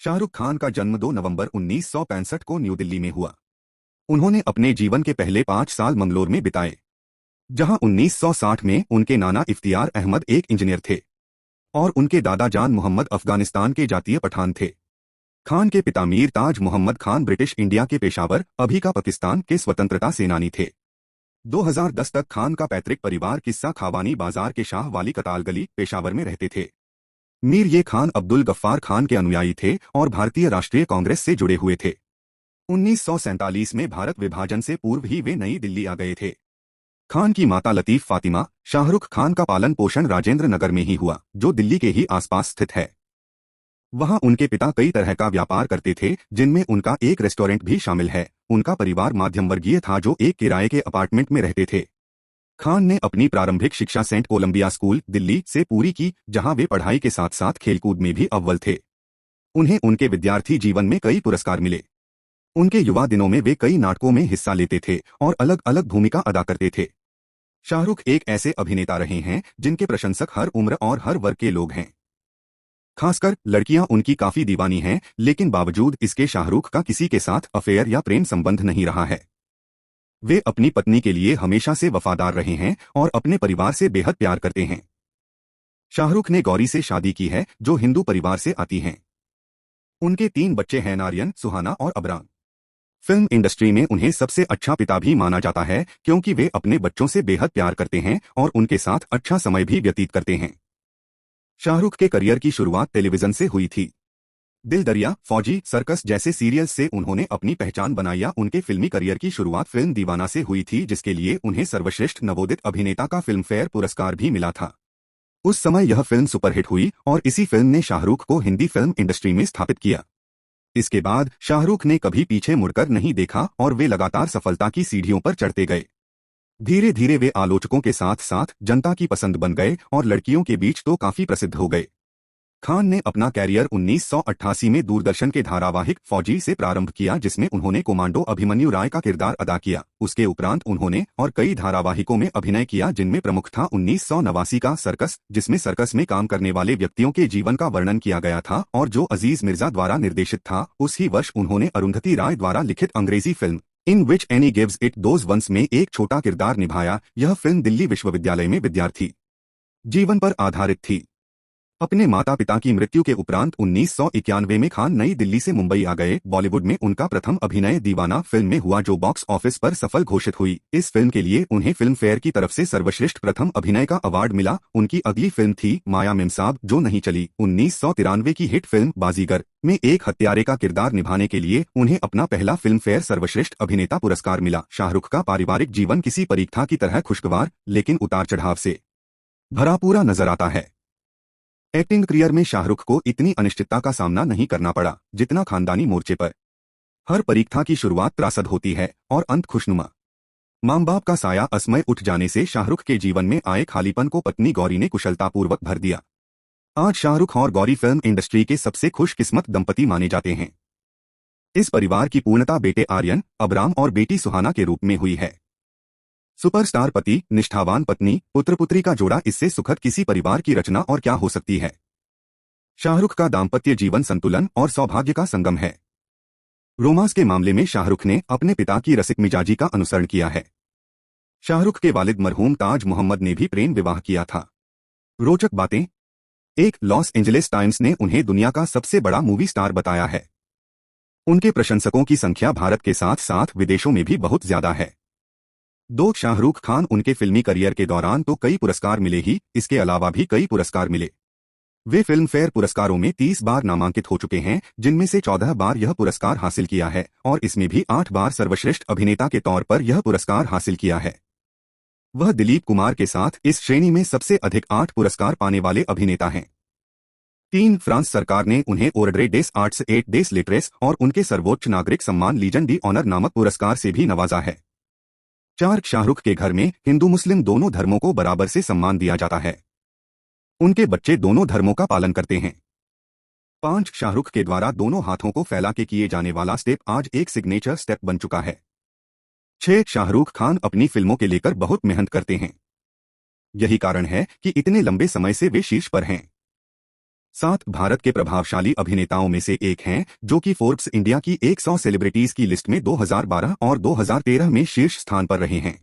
शाहरुख खान का जन्म 2 नवंबर 1965 को न्यू दिल्ली में हुआ। उन्होंने अपने जीवन के पहले 5 साल मंगलोर में बिताए, जहां 1960 में उनके नाना इफ्तियार अहमद एक इंजीनियर थे और उनके दादा जान मोहम्मद अफगानिस्तान के जातीय पठान थे। खान के पिता मीर ताज मोहम्मद खान ब्रिटिश इंडिया के पेशावर, अभी का पाकिस्तान के स्वतंत्रता सेनानी थे। 2010 तक खान का पैतृक परिवार किस्सा खावानी बाजार के शाह वाली कताल गली, पेशावर में रहते थे। मीर ये खान अब्दुल गफ्फार खान के अनुयायी थे और भारतीय राष्ट्रीय कांग्रेस से जुड़े हुए थे। 1947 में भारत विभाजन से पूर्व ही वे नई दिल्ली आ गए थे। खान की माता लतीफ फातिमा, शाहरुख खान का पालन पोषण राजेंद्र नगर में ही हुआ, जो दिल्ली के ही आसपास स्थित है। वहां उनके पिता कई तरह का व्यापार करते थे, जिनमें उनका एक रेस्टोरेंट भी शामिल है। उनका परिवार मध्यम वर्गीय था, जो एक किराए के अपार्टमेंट में रहते थे। खान ने अपनी प्रारंभिक शिक्षा सेंट कोलंबिया स्कूल, दिल्ली से पूरी की, जहां वे पढ़ाई के साथ साथ खेलकूद में भी अव्वल थे। उन्हें उनके विद्यार्थी जीवन में कई पुरस्कार मिले। उनके युवा दिनों में वे कई नाटकों में हिस्सा लेते थे और अलग अलग भूमिका अदा करते थे। शाहरुख एक ऐसे अभिनेता रहे हैं जिनके प्रशंसक हर उम्र और हर वर्ग के लोग हैं। खासकर लड़कियां उनकी काफी दीवानी हैं, लेकिन बावजूद इसके शाहरुख का किसी के साथ अफेयर या प्रेम संबंध नहीं रहा है। वे अपनी पत्नी के लिए हमेशा से वफादार रहे हैं और अपने परिवार से बेहद प्यार करते हैं। शाहरुख ने गौरी से शादी की है, जो हिंदू परिवार से आती हैं। उनके 3 बच्चे हैं, नारियन, सुहाना और अबराम। फिल्म इंडस्ट्री में उन्हें सबसे अच्छा पिता भी माना जाता है, क्योंकि वे अपने बच्चों से बेहद प्यार करते हैं और उनके साथ अच्छा समय भी व्यतीत करते हैं। शाहरुख के करियर की शुरुआत टेलीविजन से हुई थी। दिल दरिया, फौजी, सर्कस जैसे सीरियल्स से उन्होंने अपनी पहचान बनाई। उनके फिल्मी करियर की शुरुआत फिल्म दीवाना से हुई थी, जिसके लिए उन्हें सर्वश्रेष्ठ नवोदित अभिनेता का फिल्म फेयर पुरस्कार भी मिला था। उस समय यह फिल्म सुपरहिट हुई और इसी फिल्म ने शाहरुख को हिंदी फिल्म इंडस्ट्री में स्थापित किया। इसके बाद शाहरुख ने कभी पीछे मुड़कर नहीं देखा और वे लगातार सफलता की सीढ़ियों पर चढ़ते गए। धीरे धीरे वे आलोचकों के साथ साथ जनता की पसंद बन गए और लड़कियों के बीच तो काफी प्रसिद्ध हो गए। खान ने अपना कैरियर 1988 में दूरदर्शन के धारावाहिक फौजी से प्रारंभ किया, जिसमें उन्होंने कमांडो अभिमन्यु राय का किरदार अदा किया। उसके उपरांत उन्होंने और कई धारावाहिकों में अभिनय किया, जिनमें प्रमुख था 1989 का सर्कस, जिसमें सर्कस में काम करने वाले व्यक्तियों के जीवन का वर्णन किया गया था और जो अजीज मिर्जा द्वारा निर्देशित था। उसी वर्ष उन्होंने अरुंधति राय द्वारा लिखित अंग्रेजी film in which Annie gives it those ones में एक छोटा किरदार निभाया। यह फिल्म दिल्ली विश्वविद्यालय में विद्यार्थी जीवन पर आधारित थी। अपने माता पिता की मृत्यु के उपरांत 1991 में खान नई दिल्ली से मुंबई आ गए। बॉलीवुड में उनका प्रथम अभिनय दीवाना फिल्म में हुआ, जो बॉक्स ऑफिस पर सफल घोषित हुई। इस फिल्म के लिए उन्हें फिल्म फेयर की तरफ से सर्वश्रेष्ठ प्रथम अभिनय का अवार्ड मिला। उनकी अगली फिल्म थी माया मेमसाब, जो नहीं चली। 1993 की हिट फिल्म बाजीगर में एक हत्यारे का किरदार निभाने के लिए उन्हें अपना पहला फिल्म फेयर सर्वश्रेष्ठ अभिनेता पुरस्कार मिला। शाहरुख का पारिवारिक जीवन किसी परीक्षा की तरह खुशगवार लेकिन उतार चढ़ाव से भरा पूरा नजर आता है। एक्टिंग करियर में शाहरुख को इतनी अनिश्चितता का सामना नहीं करना पड़ा जितना खानदानी मोर्चे पर। हर परीक्षा की शुरुआत त्रासद होती है और अंत खुशनुमा। मां बाप का साया असमय उठ जाने से शाहरुख के जीवन में आए खालीपन को पत्नी गौरी ने कुशलतापूर्वक भर दिया। आज शाहरुख और गौरी फिल्म इंडस्ट्री के सबसे खुशकिस्मत दंपति माने जाते हैं। इस परिवार की पूर्णता बेटे आर्यन, अबराम और बेटी सुहाना के रूप में हुई है। सुपरस्टार पति, निष्ठावान पत्नी, पुत्र पुत्री का जोड़ा, इससे सुखद किसी परिवार की रचना और क्या हो सकती है। शाहरुख का दाम्पत्य जीवन संतुलन और सौभाग्य का संगम है। रोमांस के मामले में शाहरुख ने अपने पिता की रसिक मिजाजी का अनुसरण किया है। शाहरुख के वालिद मरहूम ताज मोहम्मद ने भी प्रेम विवाह किया था। रोचक बातें। एक लॉस एंजलिस टाइम्स ने उन्हें दुनिया का सबसे बड़ा मूवी स्टार बताया है। उनके प्रशंसकों की संख्या भारत के साथ साथ विदेशों में भी बहुत ज्यादा है। 2 शाहरुख खान उनके फिल्मी करियर के दौरान तो कई पुरस्कार मिले ही, इसके अलावा भी कई पुरस्कार मिले। वे फिल्म फेयर पुरस्कारों में 30 बार नामांकित हो चुके हैं, जिनमें से 14 बार यह पुरस्कार हासिल किया है और इसमें भी 8 बार सर्वश्रेष्ठ अभिनेता के तौर पर यह पुरस्कार हासिल किया है। वह दिलीप कुमार के साथ इस श्रेणी में सबसे अधिक 8 पुरस्कार पाने वाले अभिनेता हैं। 3 फ्रांस सरकार ने उन्हें ऑर्डरे डेस आर्ट्स एट डेस लिटरेस और उनके सर्वोच्च नागरिक सम्मान लीजन डी ऑनर नामक पुरस्कार से भी नवाजा है। 4 शाहरुख के घर में हिंदू मुस्लिम दोनों धर्मों को बराबर से सम्मान दिया जाता है। उनके बच्चे दोनों धर्मों का पालन करते हैं। 5 शाहरुख के द्वारा दोनों हाथों को फैला के किए जाने वाला स्टेप आज एक सिग्नेचर स्टेप बन चुका है। 6 शाहरुख खान अपनी फिल्मों के लेकर बहुत मेहनत करते हैं। यही कारण है कि इतने लंबे समय से वे शीर्ष पर हैं। सात भारत के प्रभावशाली अभिनेताओं में से एक हैं, जो कि फोर्ब्स इंडिया की 100 सेलिब्रिटीज की लिस्ट में 2012 और 2013 में शीर्ष स्थान पर रहे हैं।